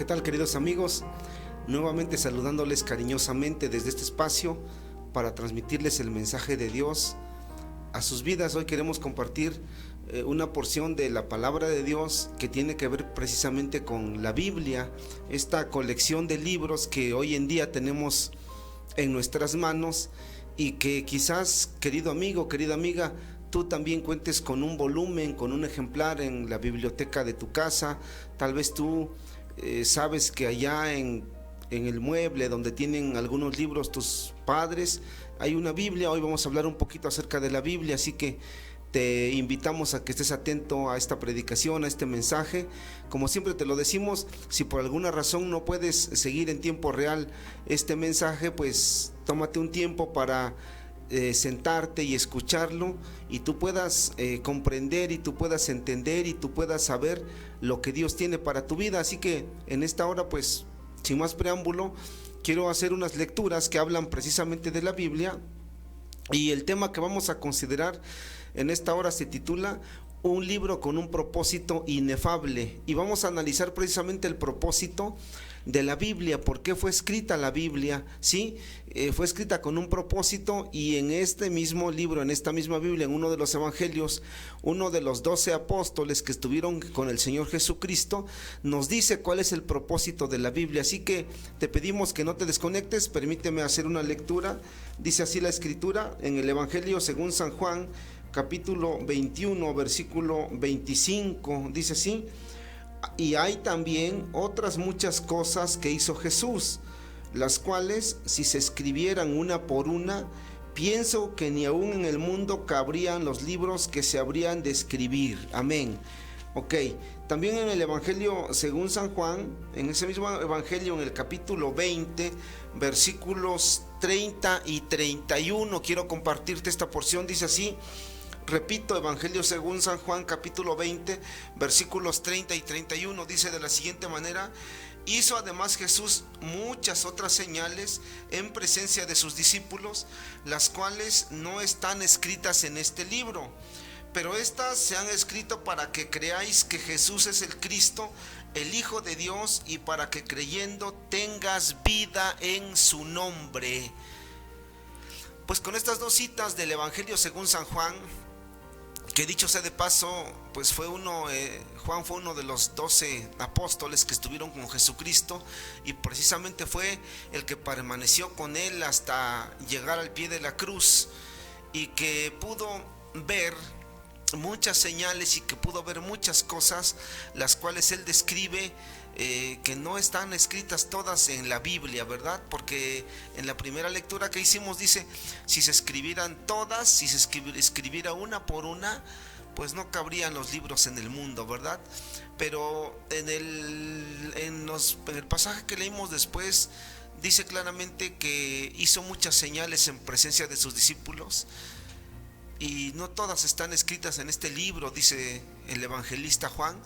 tal, queridos amigos? Nuevamente saludándoles cariñosamente desde este espacio para transmitirles el mensaje de Dios a sus vidas. Hoy queremos compartir una porción de la palabra de Dios que tiene que ver precisamente con la Biblia, esta colección de libros que hoy en día tenemos en nuestras manos y que quizás, querido amigo, querida amiga, tú también cuentes con un volumen, con un ejemplar en la biblioteca de tu casa. Tal vez tú sabes que allá en el mueble donde tienen algunos libros tus padres hay una Biblia. Hoy vamos a hablar un poquito acerca de la Biblia, así que te invitamos a que estés atento a esta predicación, a este mensaje. Como siempre te lo decimos, si por alguna razón no puedes seguir en tiempo real este mensaje, pues tómate un tiempo para sentarte y escucharlo, y tú puedas comprender, y tú puedas entender, y tú puedas saber lo que Dios tiene para tu vida. Así que en esta hora, pues sin más preámbulo, quiero hacer unas lecturas que hablan precisamente de la Biblia, y el tema que vamos a considerar en esta hora se titula Un libro con un propósito inefable, y vamos a analizar precisamente el propósito de la Biblia. ¿Por qué fue escrita la Biblia? Sí, fue escrita con un propósito, y en este mismo libro, en esta misma Biblia, en uno de los evangelios, uno de los 12 apóstoles que estuvieron con el Señor Jesucristo nos dice cuál es el propósito de la Biblia. Así que te pedimos que no te desconectes, permíteme hacer una lectura. Dice así la escritura en el Evangelio según San Juan, capítulo 21, versículo 25, dice así: y hay también otras muchas cosas que hizo Jesús, las cuales, si se escribieran una por una, pienso que ni aún en el mundo cabrían los libros que se habrían de escribir. Amén. Ok, también en el Evangelio según San Juan, en ese mismo Evangelio, en el capítulo 20, versículos 30 y 31, quiero compartirte esta porción. Dice así, repito, Evangelio según San Juan, capítulo 20, versículos 30 y 31, dice de la siguiente manera: hizo además Jesús muchas otras señales en presencia de sus discípulos, las cuales no están escritas en este libro, pero estas se han escrito para que creáis que Jesús es el Cristo, el Hijo de Dios, y para que creyendo tengas vida en su nombre. Pues con estas dos citas del Evangelio según San Juan, que dicho sea de paso, pues Juan fue uno de los 12 apóstoles que estuvieron con Jesucristo, y precisamente fue el que permaneció con él hasta llegar al pie de la cruz, y que pudo ver muchas señales y que pudo ver muchas cosas, las cuales él describe que no están escritas todas en la Biblia, ¿verdad? Porque en la primera lectura que hicimos dice, si se escribieran todas, si se escribiera una por una, pues no cabrían los libros en el mundo, ¿verdad? Pero en el pasaje que leímos después, dice claramente que hizo muchas señales en presencia de sus discípulos, y no todas están escritas en este libro, dice el evangelista Juan,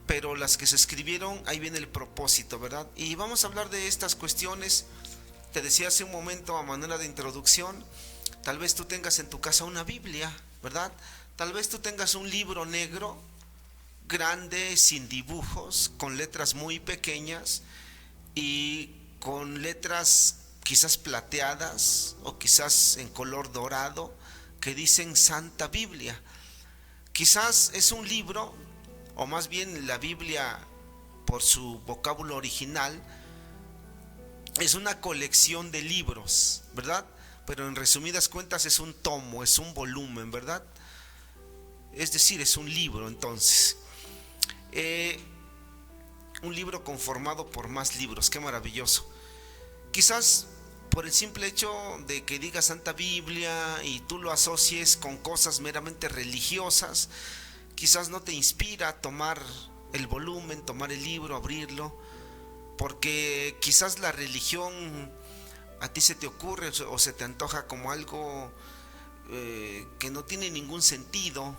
pero las que se escribieron, ahí viene el propósito, ¿verdad? Y vamos a hablar de estas cuestiones. Te decía hace un momento, a manera de introducción, tal vez tú tengas en tu casa una Biblia, ¿verdad? Tal vez tú tengas un libro negro, grande, sin dibujos, con letras muy pequeñas y con letras quizás plateadas o quizás en color dorado, que dicen Santa Biblia. Quizás es un libro, o más bien la Biblia por su vocábulo original es una colección de libros, ¿verdad? Pero en resumidas cuentas es un tomo, es un volumen, ¿verdad? Es decir, es un libro. Entonces un libro conformado por más libros. Qué maravilloso. Quizás por el simple hecho de que diga Santa Biblia y tú lo asocies con cosas meramente religiosas, quizás no te inspira a tomar el volumen, tomar el libro, abrirlo, porque quizás la religión a ti se te ocurre o se te antoja como algo que no tiene ningún sentido.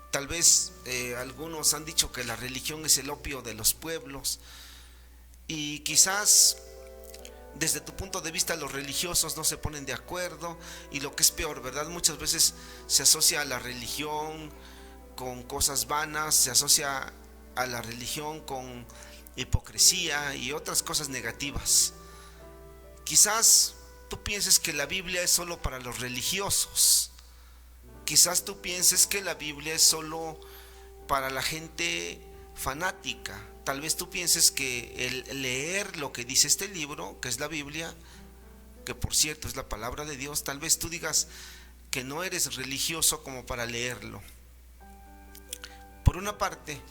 Tal vez algunos han dicho que la religión es el opio de los pueblos, y quizás desde tu punto de vista los religiosos no se ponen de acuerdo, y lo que es peor, ¿verdad? Muchas veces se asocia a la religión con cosas vanas, se asocia a la religión con hipocresía y otras cosas negativas. Quizás tú pienses que la Biblia es solo para los religiosos. Quizás tú pienses que la Biblia es solo para la gente fanática. Tal vez tú pienses que el leer lo que dice este libro, que es la Biblia, que por cierto es la palabra de Dios, tal vez tú digas que no eres religioso como para leerlo. Por una parte.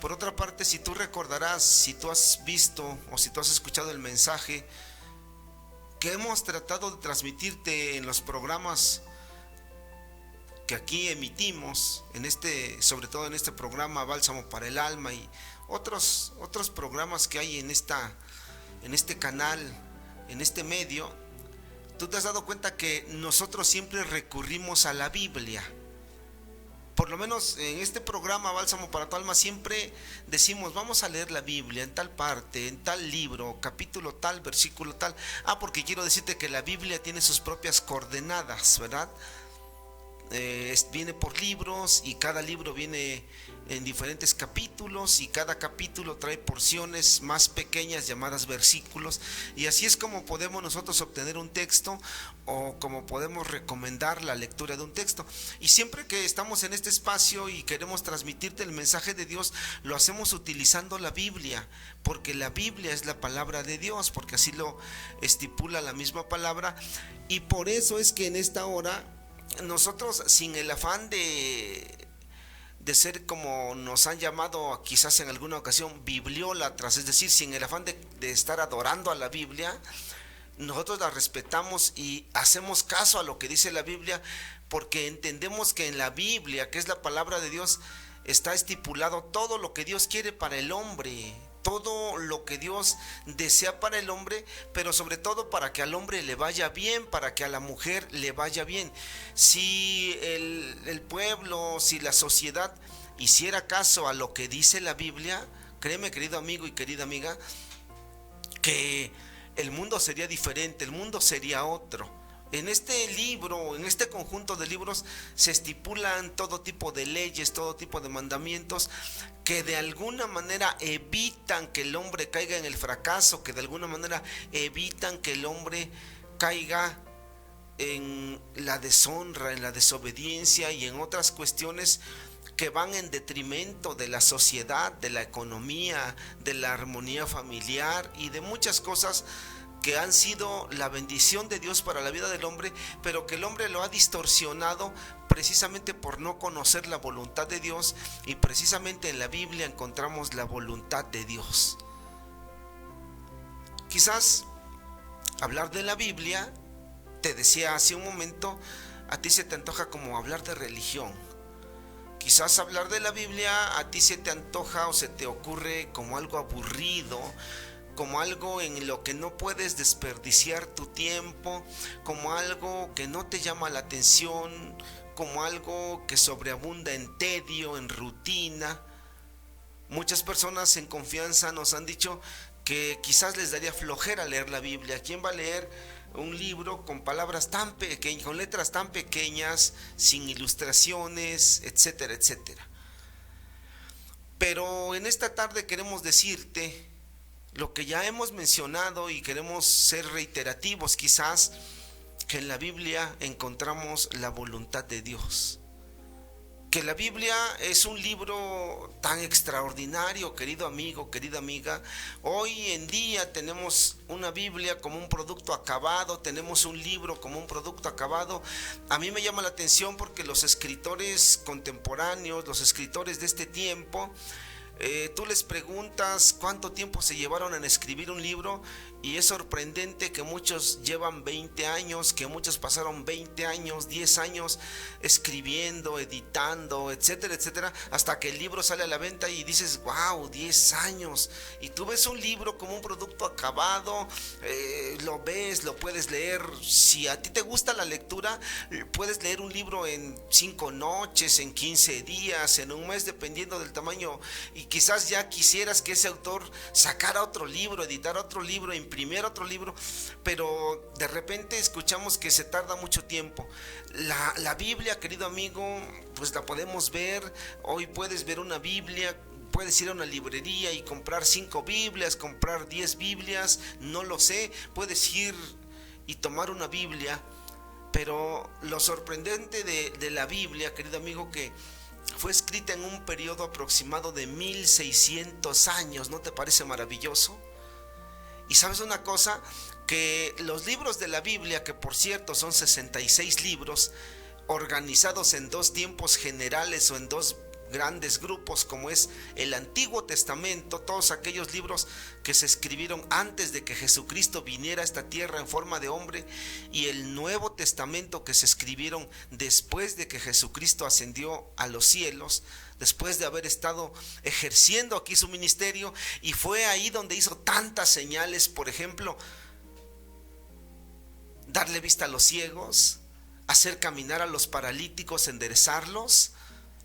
Por otra parte, si tú recordarás, si tú has visto o si tú has escuchado el mensaje que hemos tratado de transmitirte en los programas que aquí emitimos, sobre todo en este programa Bálsamo para el Alma y otros programas que hay en este canal, en este medio, tú te has dado cuenta que nosotros siempre recurrimos a la Biblia. Por lo menos en este programa Bálsamo para tu Alma siempre decimos, vamos a leer la Biblia en tal parte, en tal libro, capítulo tal, versículo tal. Porque quiero decirte que la Biblia tiene sus propias coordenadas, ¿verdad? Viene por libros y cada libro viene en diferentes capítulos y cada capítulo trae porciones más pequeñas llamadas versículos, y así es como podemos nosotros obtener un texto o como podemos recomendar la lectura de un texto. Y siempre que estamos en este espacio y queremos transmitirte el mensaje de Dios, lo hacemos utilizando la Biblia, porque la Biblia es la palabra de Dios, porque así lo estipula la misma palabra. Y por eso es que en esta hora nosotros, sin el afán de ser, como nos han llamado quizás en alguna ocasión, bibliólatras, es decir, sin el afán de estar adorando a la Biblia, nosotros la respetamos y hacemos caso a lo que dice la Biblia, porque entendemos que en la Biblia, que es la palabra de Dios, está estipulado todo lo que Dios quiere para el hombre, todo lo que Dios desea para el hombre, pero sobre todo para que al hombre le vaya bien, para que a la mujer le vaya bien. Si el pueblo, si la sociedad hiciera caso a lo que dice la Biblia, créeme, querido amigo y querida amiga, que el mundo sería diferente, el mundo sería otro. En este libro, en este conjunto de libros, se estipulan todo tipo de leyes, todo tipo de mandamientos que de alguna manera evitan que el hombre caiga en el fracaso, que de alguna manera evitan que el hombre caiga en la deshonra, en la desobediencia y en otras cuestiones que van en detrimento de la sociedad, de la economía, de la armonía familiar y de muchas cosas que han sido la bendición de Dios para la vida del hombre, pero que el hombre lo ha distorsionado precisamente por no conocer la voluntad de Dios. Y precisamente en la Biblia encontramos la voluntad de Dios. Quizás hablar de la Biblia, te decía hace un momento, a ti se te antoja como hablar de religión. Quizás hablar de la Biblia a ti se te antoja o se te ocurre como algo aburrido, como algo en lo que no puedes desperdiciar tu tiempo, como algo que no te llama la atención, como algo que sobreabunda en tedio, en rutina. Muchas personas en confianza nos han dicho que quizás les daría flojera leer la Biblia. ¿Quién va a leer un libro con palabras tan pequeñas, con letras tan pequeñas, sin ilustraciones, etcétera, etcétera? Pero en esta tarde queremos decirte lo que ya hemos mencionado y queremos ser reiterativos, quizás, que en la Biblia encontramos la voluntad de Dios. Que la Biblia es un libro tan extraordinario, querido amigo, querida amiga. Hoy en día tenemos una Biblia como un producto acabado, tenemos un libro como un producto acabado. A mí me llama la atención porque los escritores contemporáneos, los escritores de este tiempo, tú les preguntas cuánto tiempo se llevaron en escribir un libro y es sorprendente que muchos llevan 20 años, que muchos pasaron 20 años, 10 años escribiendo, editando, etcétera, etcétera, hasta que el libro sale a la venta y dices, wow, 10 años. Y tú ves un libro como un producto acabado, lo ves, lo puedes leer. Si a ti te gusta la lectura, puedes leer un libro en 5 noches, en 15 días, en un mes, dependiendo del tamaño. Y quizás ya quisieras que ese autor sacara otro libro, editara otro libro, imprimiera otro libro, pero de repente escuchamos que se tarda mucho tiempo. La Biblia, querido amigo, pues la podemos ver. Hoy puedes ver una Biblia puedes ir a una librería y comprar 5 Biblias, comprar 10 Biblias, no lo sé, puedes ir y tomar una Biblia, pero lo sorprendente de la Biblia, querido amigo, que fue escrita en un periodo aproximado de 1600 años, ¿no te parece maravilloso? Y sabes una cosa, que los libros de la Biblia, que por cierto son 66 libros, organizados en 2 tiempos generales o en 2 grandes grupos, como es el Antiguo Testamento, todos aquellos libros que se escribieron antes de que Jesucristo viniera a esta tierra en forma de hombre, y el Nuevo Testamento, que se escribieron después de que Jesucristo ascendió a los cielos, después de haber estado ejerciendo aquí su ministerio, y fue ahí donde hizo tantas señales, por ejemplo, darle vista a los ciegos, hacer caminar a los paralíticos, enderezarlos,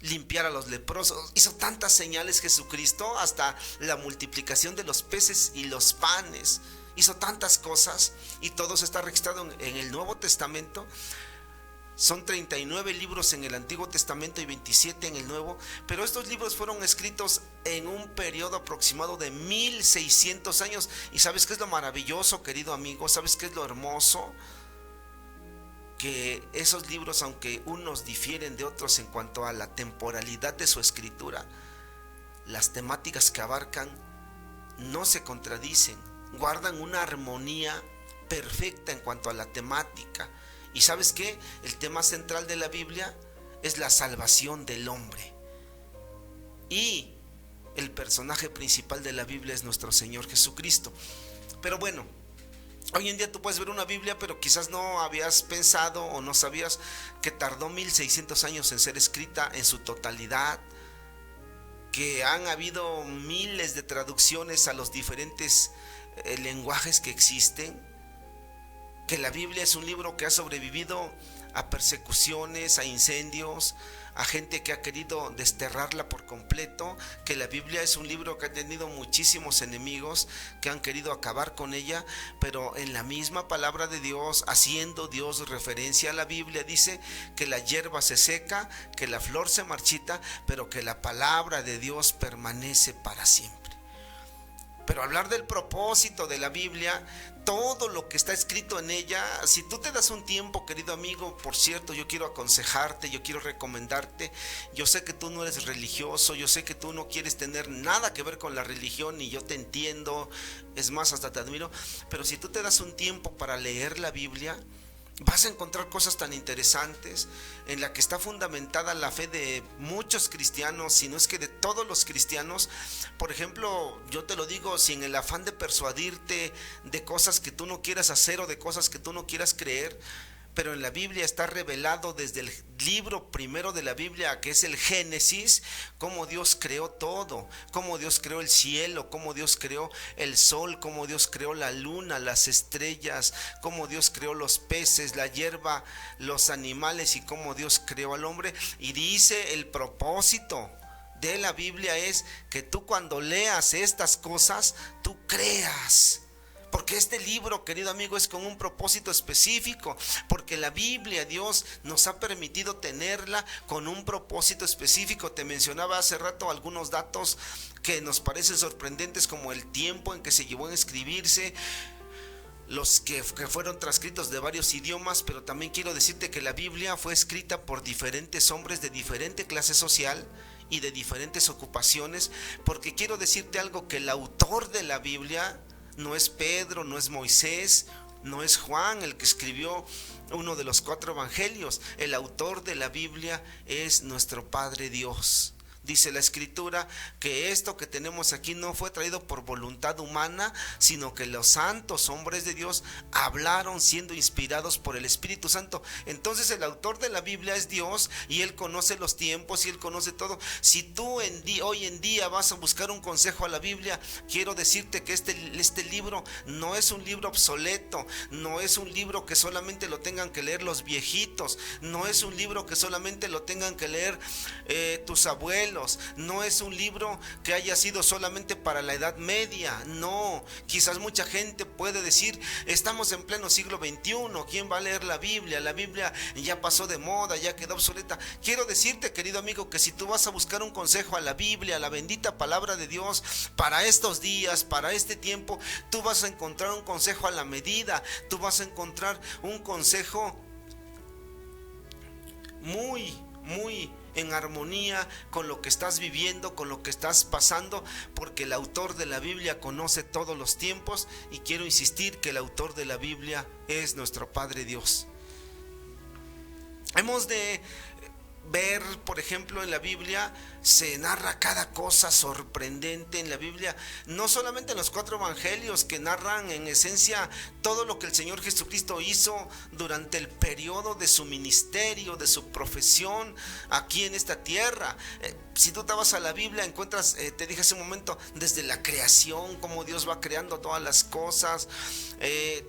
limpiar a los leprosos. Hizo tantas señales Jesucristo, hasta la multiplicación de los peces y los panes. Hizo tantas cosas, y todo eso está registrado en el Nuevo Testamento. Son 39 libros en el Antiguo Testamento y 27 en el Nuevo, pero estos libros fueron escritos en un periodo aproximado de 1600 años. ¿Y sabes qué es lo maravilloso, querido amigo? ¿Sabes qué es lo hermoso? Que esos libros, aunque unos difieren de otros en cuanto a la temporalidad de su escritura, las temáticas que abarcan no se contradicen, guardan una armonía perfecta en cuanto a la temática. ¿Y sabes qué? El tema central de la Biblia es la salvación del hombre, y el personaje principal de la Biblia es nuestro Señor Jesucristo. Pero bueno, hoy en día tú puedes ver una Biblia, pero quizás no habías pensado o no sabías que tardó 1600 años en ser escrita en su totalidad, que han habido miles de traducciones a los diferentes lenguajes que existen, que la Biblia es un libro que ha sobrevivido a persecuciones, a incendios, a gente que ha querido desterrarla por completo, que la Biblia es un libro que ha tenido muchísimos enemigos que han querido acabar con ella, pero en la misma palabra de Dios, haciendo Dios referencia a la Biblia, dice que la hierba se seca, que la flor se marchita, pero que la palabra de Dios permanece para siempre. Pero hablar del propósito de la Biblia, todo lo que está escrito en ella, si tú te das un tiempo, querido amigo, por cierto, yo quiero aconsejarte, yo quiero recomendarte. Yo sé que tú no eres religioso, yo sé que tú no quieres tener nada que ver con la religión, y yo te entiendo, es más, hasta te admiro, pero si tú te das un tiempo para leer la Biblia, vas a encontrar cosas tan interesantes en la que está fundamentada la fe de muchos cristianos, si no es que de todos los cristianos. Por ejemplo, yo te lo digo sin el afán de persuadirte de cosas que tú no quieras hacer o de cosas que tú no quieras creer, pero en la Biblia está revelado desde el libro primero de la Biblia, que es el Génesis, cómo Dios creó todo, cómo Dios creó el cielo, cómo Dios creó el sol, cómo Dios creó la luna, las estrellas, cómo Dios creó los peces, la hierba, los animales, y cómo Dios creó al hombre. Y dice, el propósito de la Biblia es que tú, cuando leas estas cosas, tú creas. Porque este libro, querido amigo, es con un propósito específico, porque la Biblia, Dios nos ha permitido tenerla con un propósito específico. Te mencionaba hace rato algunos datos que nos parecen sorprendentes, como el tiempo en que se llevó en escribirse, los que fueron transcritos de varios idiomas, pero también quiero decirte que la Biblia fue escrita por diferentes hombres de diferente clase social y de diferentes ocupaciones, porque quiero decirte algo, que el autor de la Biblia no es Pedro, no es Moisés, no es Juan el que escribió uno de los 4 evangelios. El autor de la Biblia es nuestro Padre Dios. Dice la Escritura que esto que tenemos aquí no fue traído por voluntad humana, sino que los santos hombres de Dios hablaron siendo inspirados por el Espíritu Santo. Entonces el autor de la Biblia es Dios, y Él conoce los tiempos y Él conoce todo. Si tú hoy en día vas a buscar un consejo a la Biblia, quiero decirte que este libro no es un libro obsoleto, no es un libro que solamente lo tengan que leer los viejitos, no es un libro que solamente lo tengan que leer tus abuelos, siglos. No es un libro que haya sido solamente para la Edad Media. No, quizás mucha gente puede decir, estamos en pleno siglo XXI, ¿quién va a leer la Biblia? La Biblia ya pasó de moda, ya quedó obsoleta. Quiero decirte, querido amigo, que si tú vas a buscar un consejo a la Biblia, a la bendita palabra de Dios, para estos días, para este tiempo, tú vas a encontrar un consejo a la medida. Tú vas a encontrar un consejo muy en armonía con lo que estás viviendo, con lo que estás pasando, porque el autor de la Biblia conoce todos los tiempos, y quiero insistir que el autor de la Biblia es nuestro Padre Dios. Hemos de ver, por ejemplo, en la Biblia se narra cada cosa sorprendente en la Biblia, no solamente en los 4 evangelios que narran en esencia todo lo que el Señor Jesucristo hizo durante el periodo de su ministerio, de su profesión aquí en esta tierra. Si tú te vas a la Biblia encuentras, te dije hace un momento, desde la creación, cómo Dios va creando todas las cosas,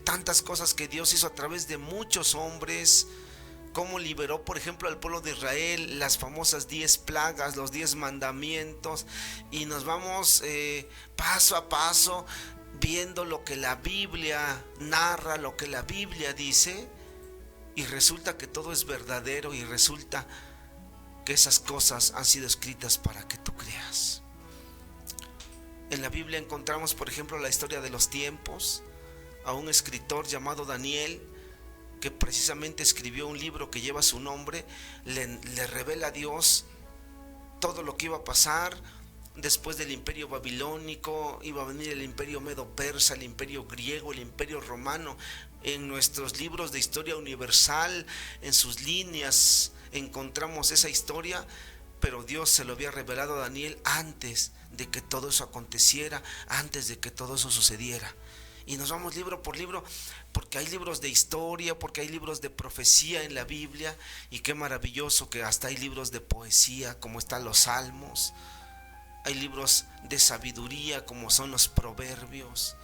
tantas cosas que Dios hizo a través de muchos hombres, cómo liberó, por ejemplo, al pueblo de Israel, las famosas 10 plagas, los 10 mandamientos, y nos vamos paso a paso viendo lo que la Biblia narra, lo que la Biblia dice, y resulta que todo es verdadero, y resulta que esas cosas han sido escritas para que tú creas. En la Biblia encontramos, por ejemplo, la historia de los tiempos, a un escritor llamado Daniel, que precisamente escribió un libro que lleva su nombre. Le revela a Dios todo lo que iba a pasar después del imperio babilónico. Iba a venir el imperio medo-persa, el imperio griego, el imperio romano. En nuestros libros de historia universal, en sus líneas, encontramos esa historia, pero Dios se lo había revelado a Daniel antes de que todo eso aconteciera, antes de que todo eso sucediera. Y nos vamos libro por libro, porque hay libros de historia, porque hay libros de profecía en la Biblia, y qué maravilloso que hasta hay libros de poesía, como están los salmos. Hay libros de sabiduría, como son los proverbios.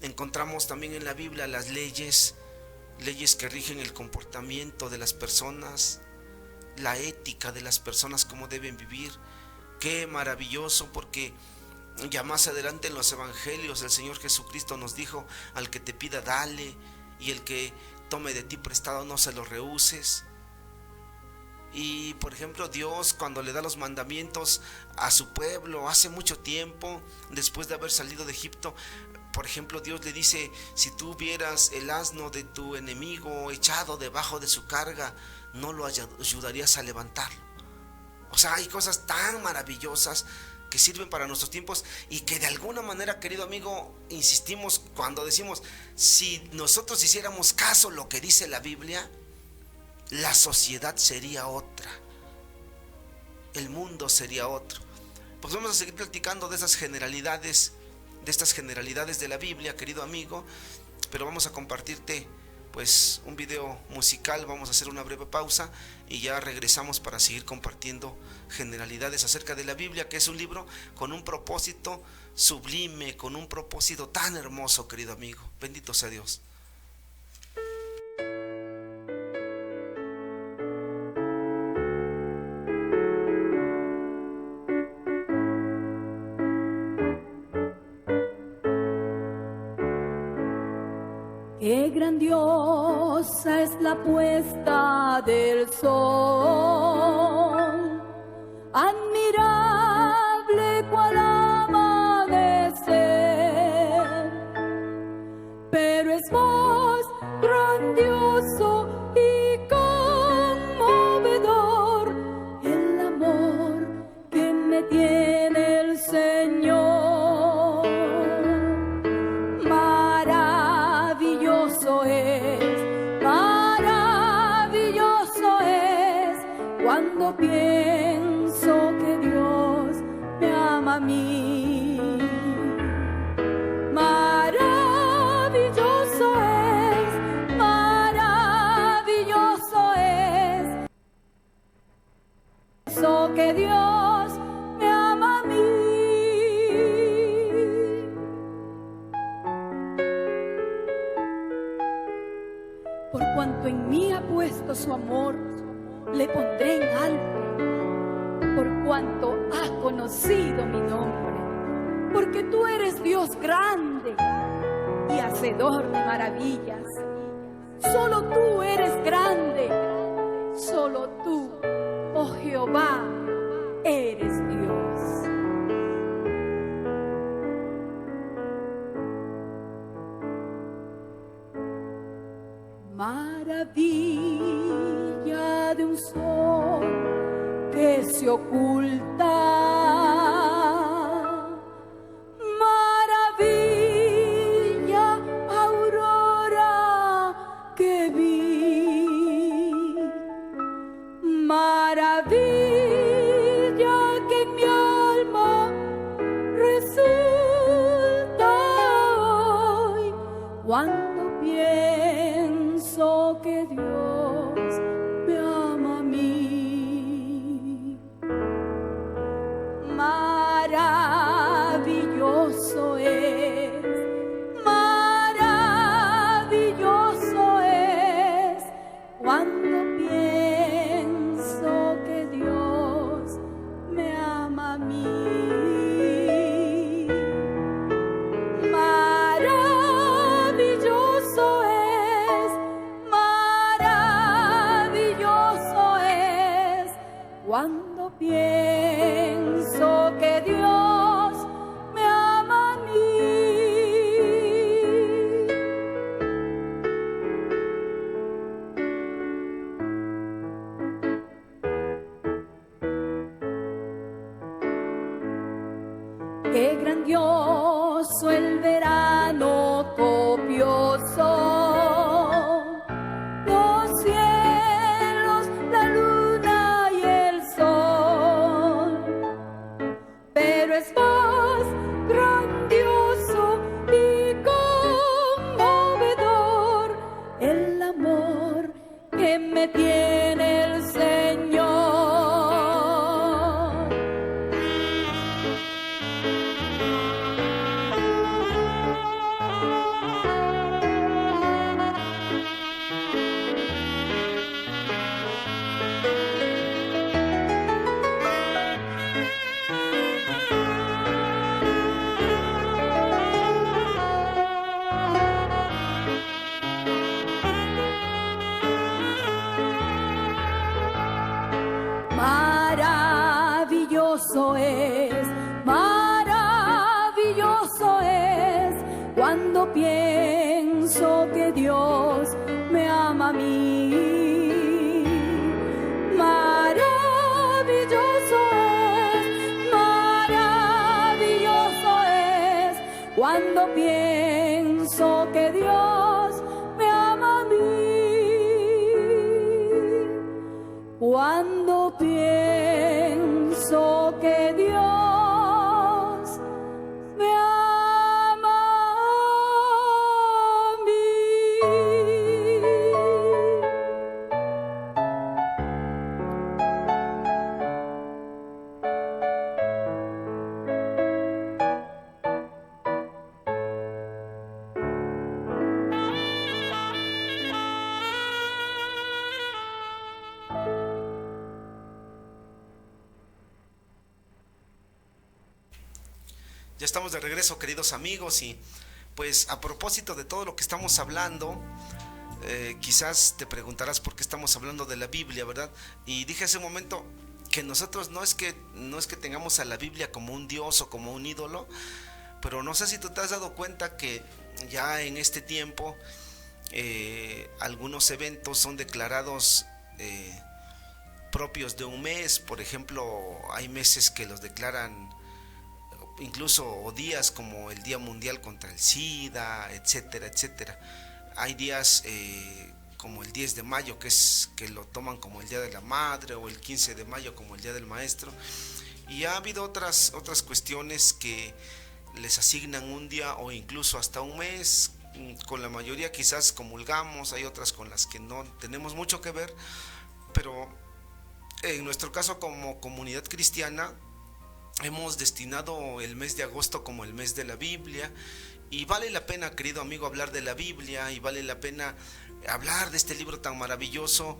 Encontramos también en la Biblia las leyes que rigen el comportamiento de las personas, la ética de las personas, cómo deben vivir. Qué maravilloso, porque ya más adelante en los evangelios el Señor Jesucristo nos dijo: al que te pida dale, y el que tome de ti prestado no se lo rehuses. Y por ejemplo, Dios, cuando le da los mandamientos a su pueblo hace mucho tiempo, después de haber salido de Egipto, por ejemplo, Dios le dice: si tú vieras el asno de tu enemigo echado debajo de su carga, no lo ayudarías a levantarlo. O sea, hay cosas tan maravillosas que sirven para nuestros tiempos, y que de alguna manera, querido amigo, insistimos cuando decimos: si nosotros hiciéramos caso a lo que dice la Biblia, la sociedad sería otra, el mundo sería otro. Pues vamos a seguir platicando de esas generalidades, de la Biblia, querido amigo, pero vamos a compartirte pues un video musical. Vamos a hacer una breve pausa y ya regresamos para seguir compartiendo generalidades acerca de la Biblia, que es un libro con un propósito sublime, con un propósito tan hermoso, querido amigo. Bendito sea Dios. Qué grandiosa es la puesta del sol, admirable cual amanecer, pero es más grandioso y conmovedor el amor que me tiene el Señor. Cuando pienso que Dios me ama a mí, maravilloso es eso que Dios me ama a mí. Por cuanto en mí ha puesto su amor, le pondré en alto, cuanto ha conocido mi nombre, porque tú eres Dios grande y hacedor de maravillas. Solo tú eres grande, solo tú, oh Jehová, eres Dios. Maravilla de un sol que se oculta, maravilla, aurora que vi, maravilla que en mi alma resulta hoy cuando pienso que Dios me ama a mí. Maravilloso es cuando pienso que Dios me ama a mí. Maravilloso es cuando pienso que Dios me ama a mí. Qué grandioso el verano copioso, los cielos, la luna y el sol, pero es más grandioso y conmovedor el amor que me tiene el Señor. Maravilloso es cuando pienso que Dios me ama a mí. Maravilloso es cuando pienso que Dios me ama a mí. Cuando pienso que Dios me ama a mí. Ya estamos de regreso, queridos amigos, y pues a propósito de todo lo que estamos hablando, quizás te preguntarás por qué estamos hablando de la Biblia, ¿verdad? Y dije hace un momento que nosotros no es que tengamos a la Biblia como un Dios o como un ídolo, pero no sé si tú te has dado cuenta que ya en este tiempo algunos eventos son declarados propios de un mes. Por ejemplo, hay meses que los declaran incluso días como el Día Mundial contra el SIDA, etcétera, etcétera. Hay días como el 10 de mayo que lo toman como el Día de la Madre, o el 15 de mayo como el Día del Maestro. Y ha habido otras cuestiones que les asignan un día o incluso hasta un mes. Con la mayoría quizás comulgamos, hay otras con las que no tenemos mucho que ver, pero en nuestro caso como comunidad cristiana hemos destinado el mes de agosto como el mes de la Biblia, y vale la pena, querido amigo, hablar de la Biblia, y vale la pena hablar de este libro tan maravilloso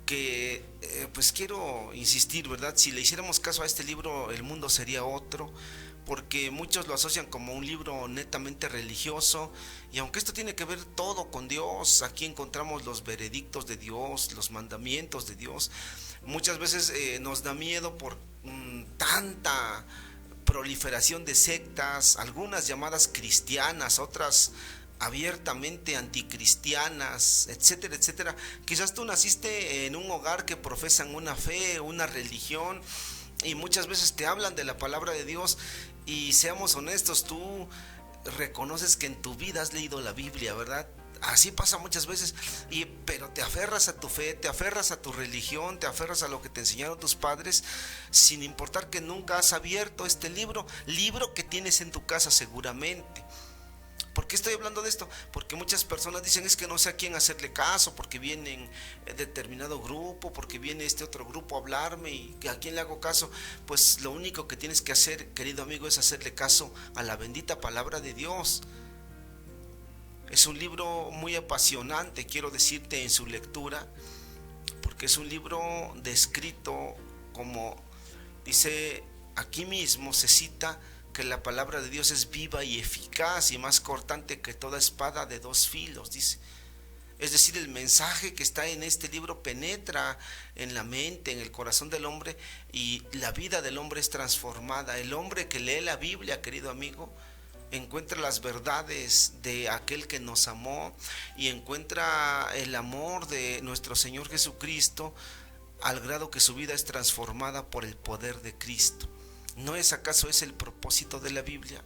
que pues quiero insistir, ¿verdad? Si le hiciéramos caso a este libro, el mundo sería otro, porque muchos lo asocian como un libro netamente religioso, y aunque esto tiene que ver todo con Dios, aquí encontramos los veredictos de Dios, los mandamientos de Dios. Muchas veces nos da miedo por tanta proliferación de sectas, algunas llamadas cristianas, otras abiertamente anticristianas, etcétera, etcétera. Quizás tú naciste en un hogar que profesan una fe, una religión, y muchas veces te hablan de la palabra de Dios, y seamos honestos, tú reconoces que en tu vida has leído la Biblia, ¿verdad? Así pasa muchas veces, pero te aferras a tu fe, te aferras a tu religión, te aferras a lo que te enseñaron tus padres, sin importar que nunca has abierto este libro que tienes en tu casa seguramente. ¿Por qué estoy hablando de esto? Porque muchas personas dicen, es que no sé a quién hacerle caso, porque viene en determinado grupo, porque viene este otro grupo a hablarme, y a quién le hago caso. Pues lo único que tienes que hacer, querido amigo, es hacerle caso a la bendita palabra de Dios. Es un libro muy apasionante, quiero decirte, en su lectura, porque es un libro descrito como dice aquí mismo, se cita que la palabra de Dios es viva y eficaz y más cortante que toda espada de dos filos, dice. Es decir, el mensaje que está en este libro penetra en la mente, en el corazón del hombre, y la vida del hombre es transformada. El hombre que lee la Biblia, querido amigo, encuentra las verdades de aquel que nos amó, y encuentra el amor de nuestro Señor Jesucristo, al grado que su vida es transformada por el poder de Cristo. ¿No es acaso ese el propósito de la Biblia?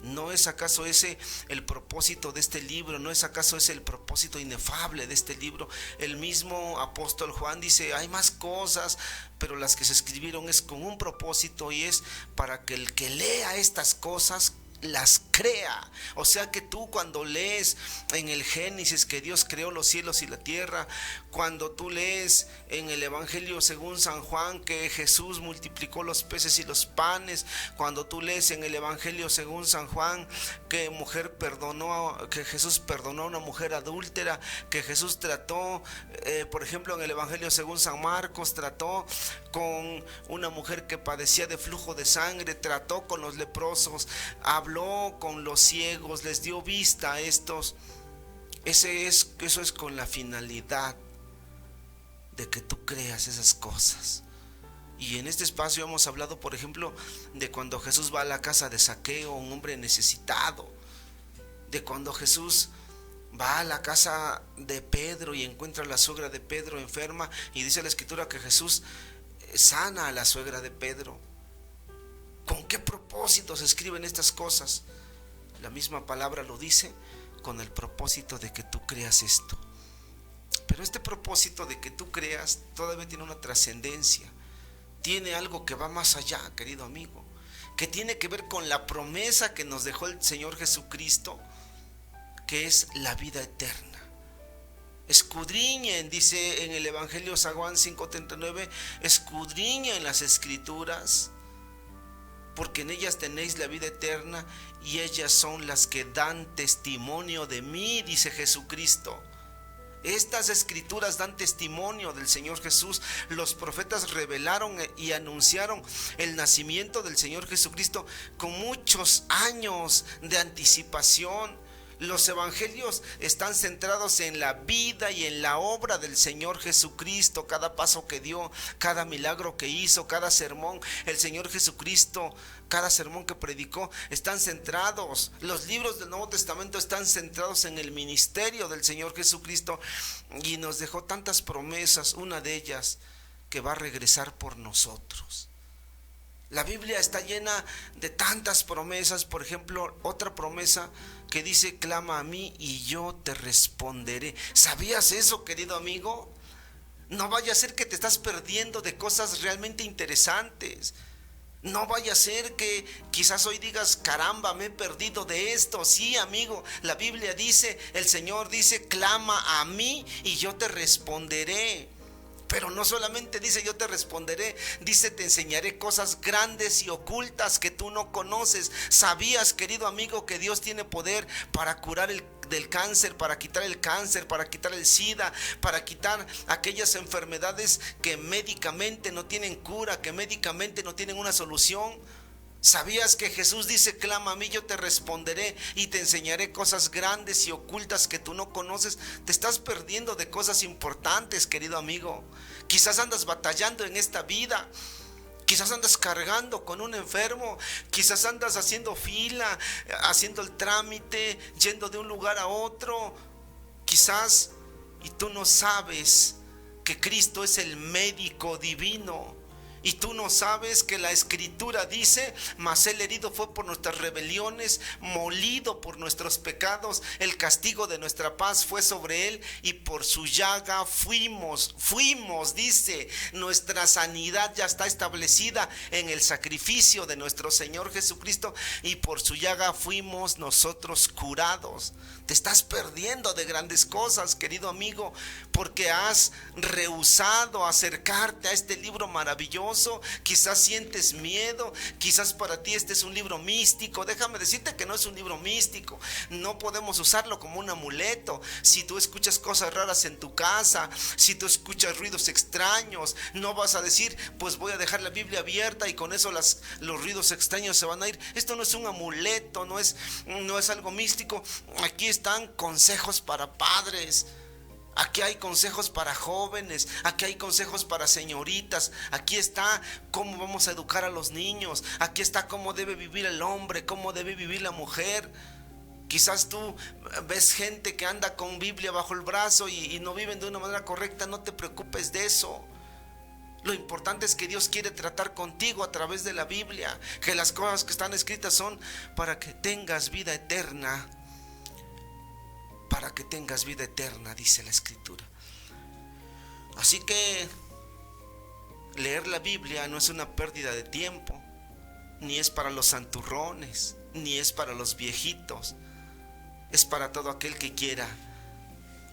¿No es acaso ese el propósito de este libro? ¿No es acaso ese el propósito inefable de este libro? El mismo apóstol Juan dice, hay más cosas, pero las que se escribieron es con un propósito, y es para que el que lea estas cosas las crea. O sea que tú, cuando lees en el Génesis que Dios creó los cielos y la tierra, cuando tú lees en el Evangelio según San Juan que Jesús multiplicó los peces y los panes, cuando tú lees en el Evangelio según San Juan que Jesús perdonó a una mujer adúltera, que Jesús trató, por ejemplo, en el Evangelio según San Marcos, trató con una mujer que padecía de flujo de sangre, trató con los leprosos, habló con los ciegos, les dio vista a estos. Eso es con la finalidad de que tú creas esas cosas. Y en este espacio hemos hablado, por ejemplo, de cuando Jesús va a la casa de Zaqueo, un hombre necesitado, de cuando Jesús va a la casa de Pedro y encuentra a la suegra de Pedro enferma, y dice la Escritura que Jesús sana a la suegra de Pedro. ¿Con qué propósito se escriben estas cosas? La misma palabra lo dice, con el propósito de que tú creas esto. Pero este propósito de que tú creas todavía tiene una trascendencia, tiene algo que va más allá, querido amigo, que tiene que ver con la promesa que nos dejó el Señor Jesucristo, que es la vida eterna. Escudriñen, dice en el Evangelio San Juan 5:39, escudriñen las Escrituras, porque en ellas tenéis la vida eterna, y ellas son las que dan testimonio de mí, dice Jesucristo. Estas escrituras dan testimonio del Señor Jesús. Los profetas revelaron y anunciaron el nacimiento del Señor Jesucristo con muchos años de anticipación. Los evangelios están centrados en la vida y en la obra del Señor Jesucristo. Cada paso que dio, cada milagro que hizo, cada sermón, el Señor Jesucristo, cada sermón que predicó, están centrados. Los libros del Nuevo Testamento están centrados en el ministerio del Señor Jesucristo, y nos dejó tantas promesas, una de ellas que va a regresar por nosotros. La Biblia está llena de tantas promesas. Por ejemplo, otra promesa que dice, clama a mí y yo te responderé. ¿Sabías eso, querido amigo? No vaya a ser que te estás perdiendo de cosas realmente interesantes. No vaya a ser que quizás hoy digas, caramba, me he perdido de esto. Sí, amigo, la Biblia dice, el Señor dice, clama a mí y yo te responderé. Pero no solamente dice yo te responderé, dice te enseñaré cosas grandes y ocultas que tú no conoces. ¿Sabías, querido amigo, que Dios tiene poder para curar del cáncer, para quitar el cáncer, para quitar el SIDA, para quitar aquellas enfermedades que médicamente no tienen cura, que médicamente no tienen una solución? ¿Sabías que Jesús dice, clama a mí, yo te responderé y te enseñaré cosas grandes y ocultas que tú no conoces? Te estás perdiendo de cosas importantes, querido amigo. Quizás andas batallando en esta vida. Quizás andas cargando con un enfermo. Quizás andas haciendo fila, haciendo el trámite, yendo de un lugar a otro. Quizás, y tú no sabes que Cristo es el médico divino. Y tú no sabes que la Escritura dice, mas Él herido fue por nuestras rebeliones, molido por nuestros pecados, el castigo de nuestra paz fue sobre Él, y por su llaga fuimos, dice, nuestra sanidad ya está establecida en el sacrificio de nuestro Señor Jesucristo, y por su llaga fuimos nosotros curados. Te estás perdiendo de grandes cosas, querido amigo, porque has rehusado acercarte a este libro maravilloso. Quizás sientes miedo, quizás para ti este es un libro místico. Déjame decirte que no es un libro místico. No podemos usarlo como un amuleto. Si tú escuchas cosas raras en tu casa, si tú escuchas ruidos extraños, no vas a decir, pues voy a dejar la Biblia abierta y con eso los ruidos extraños se van a ir. Esto no es un amuleto, no es algo místico. Aquí están consejos para padres. Aquí hay consejos para jóvenes, aquí hay consejos para señoritas, aquí está cómo vamos a educar a los niños, aquí está cómo debe vivir el hombre, cómo debe vivir la mujer. Quizás tú ves gente que anda con Biblia bajo el brazo y no viven de una manera correcta. No te preocupes de eso. Lo importante es que Dios quiere tratar contigo a través de la Biblia, que las cosas que están escritas son para que tengas vida eterna. Para que tengas vida eterna, dice la Escritura. Así que leer la Biblia no es una pérdida de tiempo, ni es para los santurrones, ni es para los viejitos. Es para todo aquel que quiera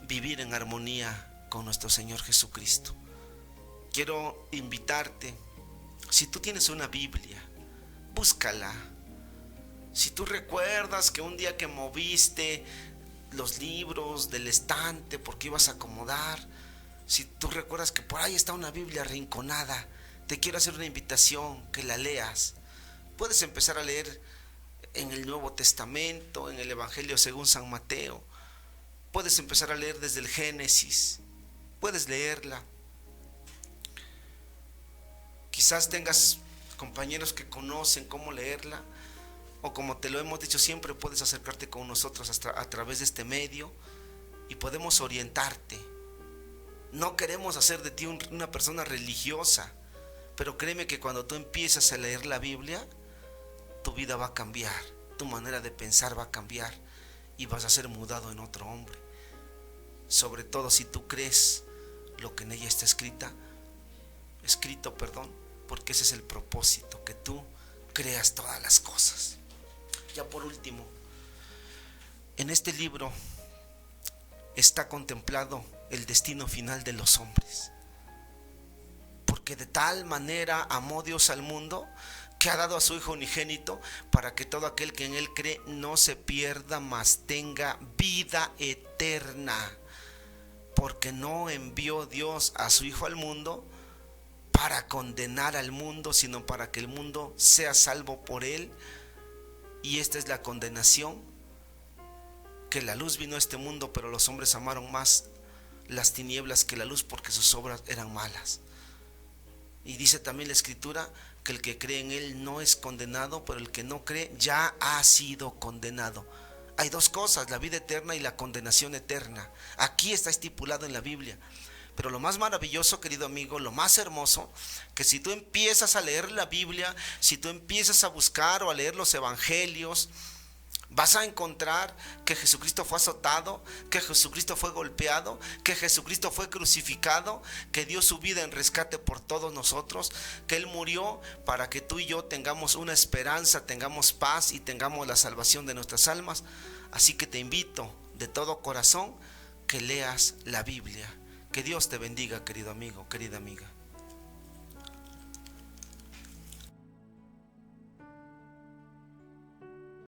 vivir en armonía con nuestro Señor Jesucristo. Quiero invitarte, si tú tienes una Biblia, búscala. Si tú recuerdas que un día que moviste los libros del estante porque ibas a acomodar, si tú recuerdas que por ahí está una Biblia arrinconada, te quiero hacer una invitación, que la leas. Puedes empezar a leer en el Nuevo Testamento, en el Evangelio según San Mateo. Puedes empezar a leer desde el Génesis. Puedes leerla. Quizás tengas compañeros que conocen cómo leerla, o como te lo hemos dicho siempre, puedes acercarte con nosotros a través de este medio y podemos orientarte. No queremos hacer de ti una persona religiosa, pero créeme que cuando tú empiezas a leer la Biblia, tu vida va a cambiar, tu manera de pensar va a cambiar y vas a ser mudado en otro hombre. Sobre todo si tú crees lo que en ella está escrito, porque ese es el propósito, que tú creas todas las cosas. Ya por último, en este libro está contemplado el destino final de los hombres, porque de tal manera amó Dios al mundo que ha dado a su Hijo unigénito para que todo aquel que en Él cree no se pierda, mas tenga vida eterna. Porque no envió Dios a su Hijo al mundo para condenar al mundo, sino para que el mundo sea salvo por Él. Y esta es la condenación, que la luz vino a este mundo, pero los hombres amaron más las tinieblas que la luz, porque sus obras eran malas. Y dice también la Escritura que el que cree en Él no es condenado, pero el que no cree ya ha sido condenado. Hay dos cosas, la vida eterna y la condenación eterna. Aquí está estipulado en la Biblia. Pero lo más maravilloso, querido amigo, lo más hermoso, que si tú empiezas a leer la Biblia, si tú empiezas a buscar o a leer los evangelios, vas a encontrar que Jesucristo fue azotado, que Jesucristo fue golpeado, que Jesucristo fue crucificado, que dio su vida en rescate por todos nosotros, que Él murió para que tú y yo tengamos una esperanza, tengamos paz y tengamos la salvación de nuestras almas. Así que te invito de todo corazón que leas la Biblia, Que Dios te bendiga, querido amigo, querida amiga.